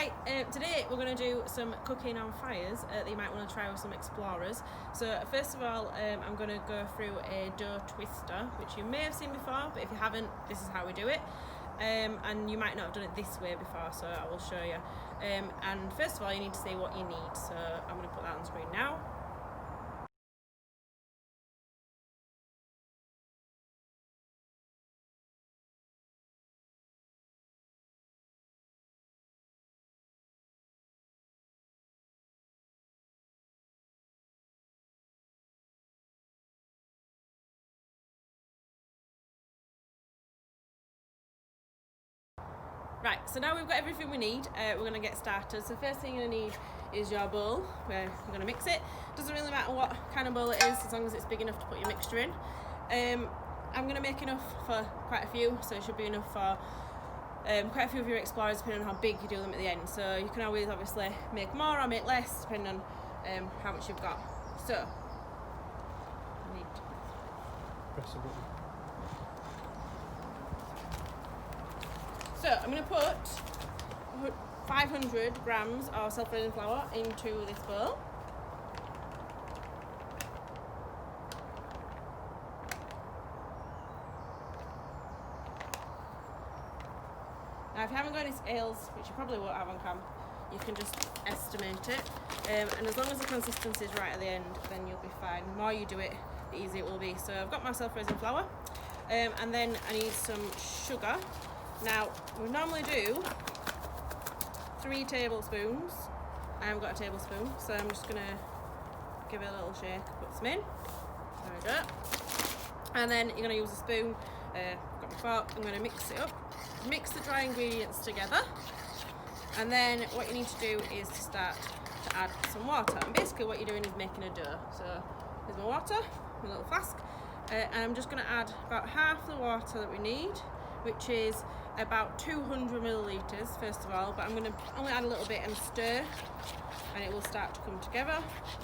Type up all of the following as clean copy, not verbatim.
Right, today we're going to do some cooking on fires that you might want to try with some explorers. So first of all, I'm going to go through a dough twister, which you may have seen before, but if you haven't, this is how we do it. And you might not have done it this way before, so I will show you. And first of all, you need to say what you need, so I'm going to put that on screen now. Right, so now we've got everything we need, we're going to get started. So first thing you're going to need is your bowl, where you're going to mix it. Doesn't really matter what kind of bowl it is, as long as it's big enough to put your mixture in. I'm going to make enough for quite a few, so it should be enough for quite a few of your explorers, depending on how big you do them at the end. So you can always obviously make more or make less, depending on how much you've got. So, I need to press the button. So I'm going to put 500 grams of self-raising flour into this bowl. Now if you haven't got any scales, which you probably won't have on camp, you can just estimate it. And as long as the consistency is right at the end, then you'll be fine. The more you do it, the easier it will be. So I've got my self-raising flour, and then I need some sugar. Now, we normally do 3 tablespoons. I haven't got a tablespoon, so I'm just going to give it a little shake, put some in. There we go. And then you're going to use a spoon. I've got my fork, I'm going to mix it up. Mix the dry ingredients together. And then what you need to do is to start to add some water. And basically what you're doing is making a dough. So there's my water, my little flask. And I'm just going to add about half the water that we need, which is about 200 millilitres first of all, but I'm going to only add a little bit and stir, and it will start to come together,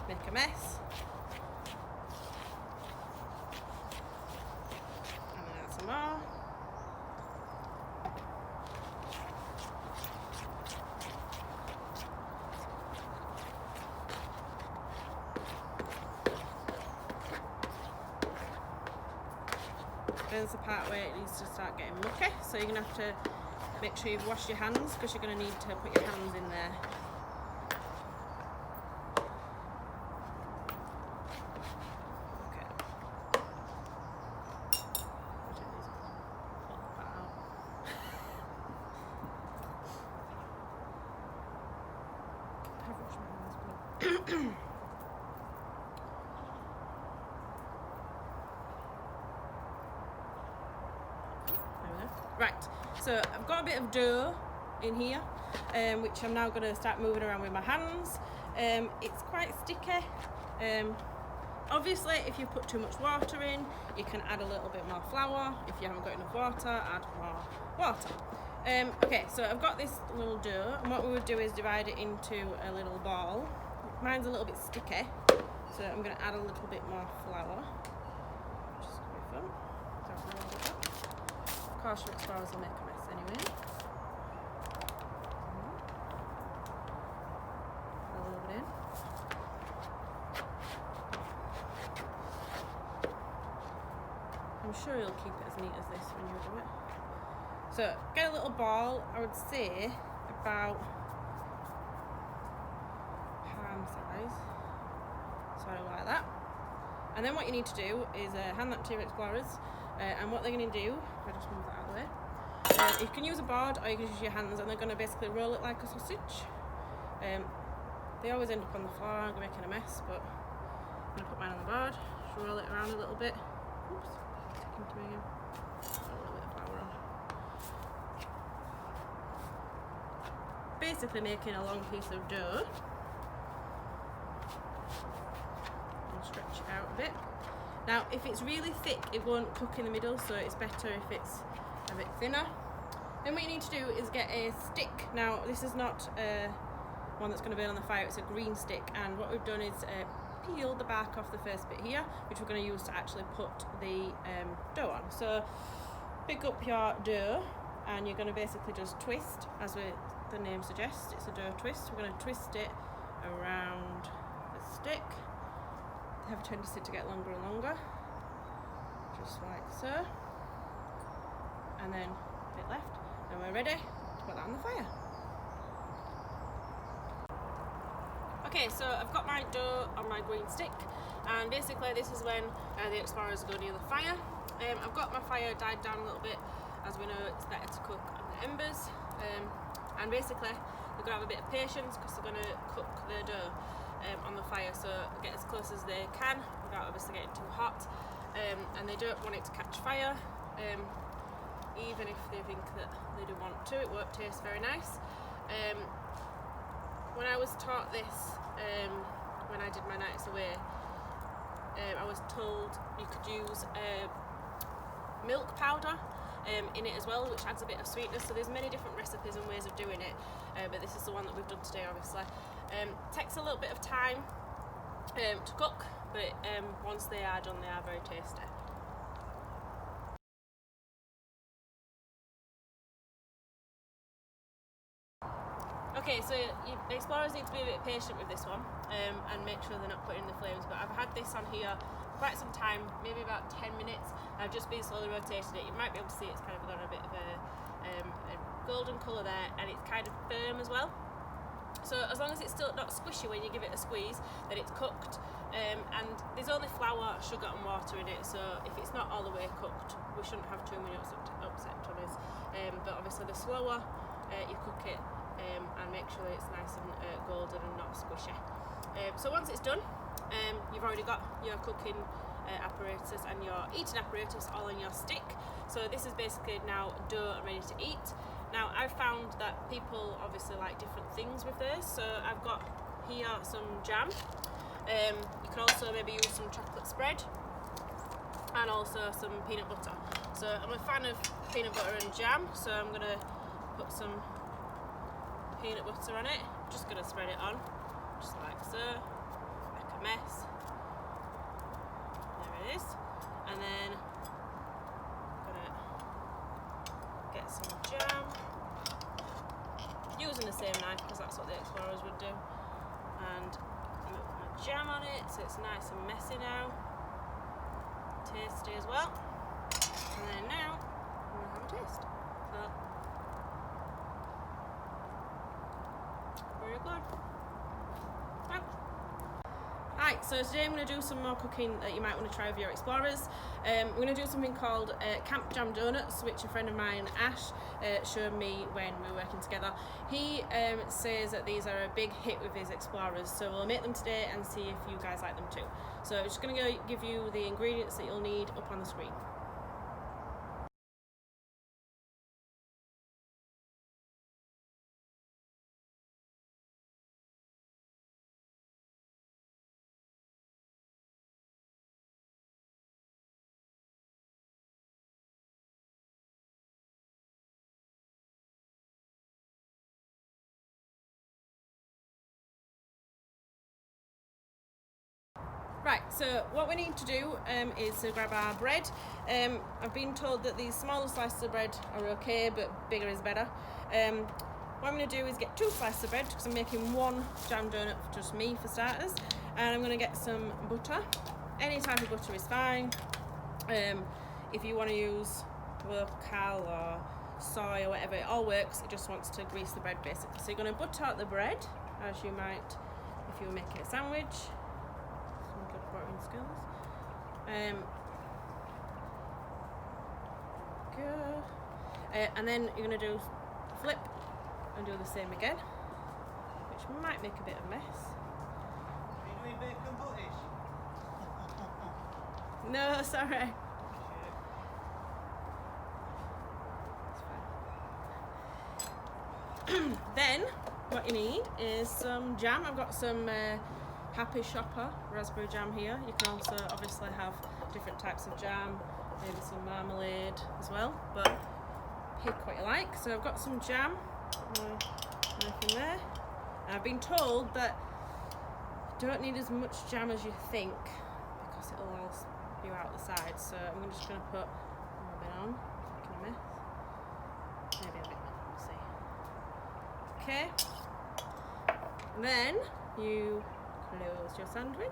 make a mess. And then add some more. There's the part where it needs to start getting mucky, so you're going to have to make sure you've washed your hands, because you're going to need to put your hands in there. Okay. I've washed my hands, but right, so I've got a bit of dough in here, which I'm now going to start moving around with my hands. It's quite sticky. Obviously, if you put too much water in, you can add a little bit more flour. If you haven't got enough water, add more water. Okay, so I've got this little dough, and what we would do is divide it into a little ball. Mine's a little bit sticky, so I'm going to add a little bit more flour, which is going to be fun. Don't worry about that. Of course, your explorers will make a mess anyway. Put a little bit in. I'm sure you'll keep it as neat as this when you do it. So, get a little ball, I would say about palm size. Sorry, like that. And then what you need to do is hand that to your explorers. And what they're going to do, if I just move that out of the way, you can use a board or you can use your hands, and they're going to basically roll it like a sausage. They always end up on the floor, I'm making a mess, but I'm going to put mine on the board, just roll it around a little bit. Oops, sticking to me again. Put a little bit of flour on. Basically making a long piece of dough. And stretch it out a bit. Now, if it's really thick, it won't cook in the middle, so it's better if it's a bit thinner. Then what you need to do is get a stick. Now, this is not one that's going to burn on the fire, it's a green stick, and what we've done is peel the bark off the first bit here, which we're going to use to actually put the dough on. So, pick up your dough, and you're going to basically just twist as we the name suggests, it's a dough twist. We're going to twist it around the stick. They have a tendency to get longer and longer, just like so. And then a bit left, and we're ready to put that on the fire. Okay, so I've got my dough on my green stick, and basically this is when the explorers go near the fire. I've got my fire died down a little bit, as we know it's better to cook on the embers. And basically they're going to have a bit of patience because they're going to cook the dough on the fire, so get as close as they can without obviously getting too hot. And they don't want it to catch fire, even if they think that they do want to. It won't taste very nice. When I was taught this, when I did my nights away, I was told you could use milk powder in it as well, which adds a bit of sweetness. So there's many different recipes and ways of doing it, but this is the one that we've done today, obviously. Takes a little bit of time to cook, but once they are done, they are very tasty. Okay, so the explorers need to be a bit patient with this one and make sure they're not putting the flames, but I've had this on here quite some time, maybe about 10 minutes. I've just been slowly rotating it. You might be able to see it's kind of got a bit of a golden colour there, and it's kind of firm as well. So as long as it's still not squishy when you give it a squeeze, then it's cooked. And there's only flour, sugar and water in it, so if it's not all the way cooked, we shouldn't have too many upset tummies. But obviously the slower you cook it, and make sure that it's nice and golden and not squishy. So once it's done, you've already got your cooking apparatus and your eating apparatus all on your stick. So this is basically now dough and ready to eat. Now I've found that people obviously like different things with this, so I've got here some jam. You can also maybe use some chocolate spread and also some peanut butter. So I'm a fan of peanut butter and jam, so I'm going to put some peanut butter on it. I'm just going to spread it on, just like so, make a mess. There it is. And then I'm going to get some jam, using the same knife because that's what the explorers would do. And I'm going to put my jam on it so it's nice and messy now. Tasty as well. And then now I'm going to have a taste. So, very good. Wow. Right, so today I'm going to do some more cooking that you might want to try with your explorers. We're going to do something called Camp Jam Donuts, which a friend of mine, Ash, showed me when we were working together. He says that these are a big hit with his explorers, so we'll make them today and see if you guys like them too. So I'm just going to give you the ingredients that you'll need up on the screen. Right, so what we need to do is to grab our bread. I've been told that these smaller slices of bread are okay, but bigger is better. What I'm going to do is get 2 slices of bread because I'm making 1 jam donut for just me for starters. And I'm going to get some butter. Any type of butter is fine. If you want to use local or soy or whatever, it all works. It just wants to grease the bread basically. So you're going to butter out the bread, as you might if you were making a sandwich. Buttering skills. Good. And then you're going to do flip and do the same again, which might make a bit of mess. Are you doing bacon buttish? No, sorry. Then what you need is some jam. I've got some Happy Shopper raspberry jam here. You can also obviously have different types of jam, maybe some marmalade as well, but pick what you like. So I've got some jam, knife in there. And I've been told that you don't need as much jam as you think because it'll all spew out the sides. So I'm just going to put a little bit on, making a mess. Maybe a bit, we'll see. okay. Then you close your sandwich,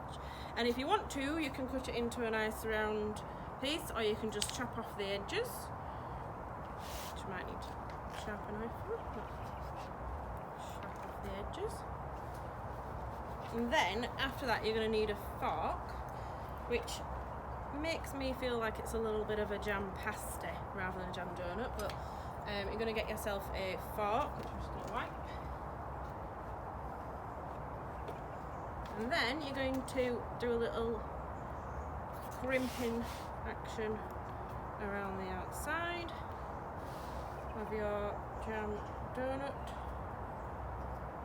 and if you want to, you can cut it into a nice round piece, or you can just chop off the edges, which you might need to sharpen a knife for. Chop off the edges. And then after that, you're going to need a fork, which makes me feel like it's a little bit of a jam pasty rather than a jam donut, but you're going to get yourself a fork, which I'm just going to wipe. And then you're going to do a little crimping action around the outside of your jam donut.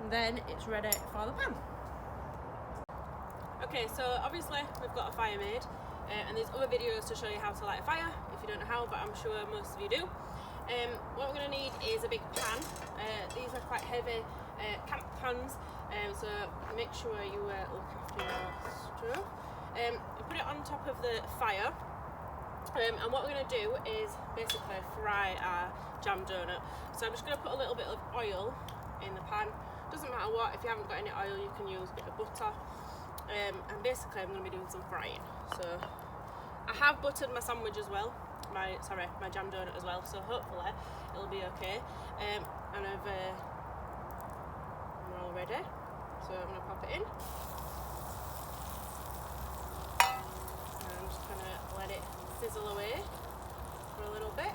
And then it's ready for the pan. Okay, so obviously we've got a fire made, and there's other videos to show you how to light a fire if you don't know how, but I'm sure most of you do. What we're going to need is a big pan. These are quite heavy camp pans, so make sure you look after your stove. Put it on top of the fire, and what we're going to do is basically fry our jam donut. So I'm just going to put a little bit of oil in the pan. Doesn't matter what, if you haven't got any oil you can use a bit of butter, and basically I'm going to be doing some frying. So I have buttered my sandwich as well, my jam donut as well, so hopefully it'll be okay. And we're all ready, so I'm going to pop it in. And I'm just going to let it sizzle away for a little bit.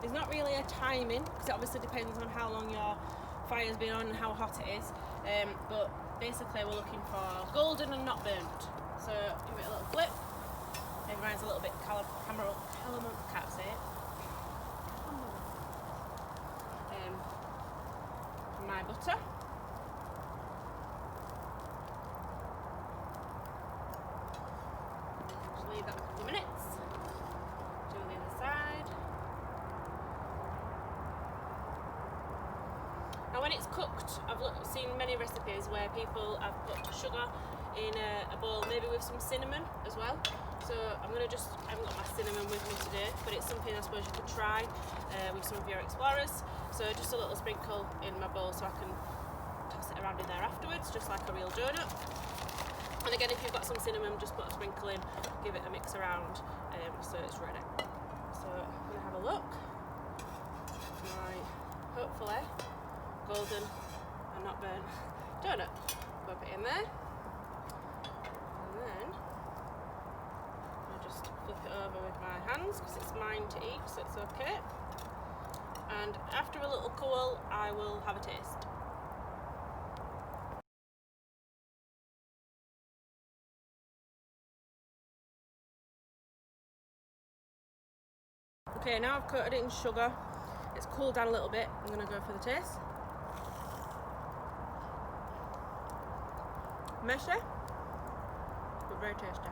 There's not really a timing, because it obviously depends on how long your fire's been on and how hot it is, but basically we're looking for golden and not burnt. So give it a little flip. Everyone's a little bit caramel, can't say it. My butter. Just leave that a couple of minutes. Do the other side. Now when it's cooked, I've seen many recipes where people have put sugar in a bowl, maybe with some cinnamon as well. So I haven't got my cinnamon with me today, but it's something I suppose you could try with some of your explorers. So just a little sprinkle in my bowl so I can toss it around in there afterwards, just like a real donut. And again, if you've got some cinnamon, just put a sprinkle in, give it a mix around, so it's ready. So I'm going to have a look. Hopefully golden and not burnt donut. Pop it in there, and then I'll just flip it over with my hands because it's mine to eat, so it's okay. And after a little cool, I will have a taste. Okay, now I've coated it in sugar. It's cooled down a little bit. I'm going to go for the taste. Messy, but very tasty.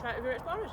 Try it with your explorers.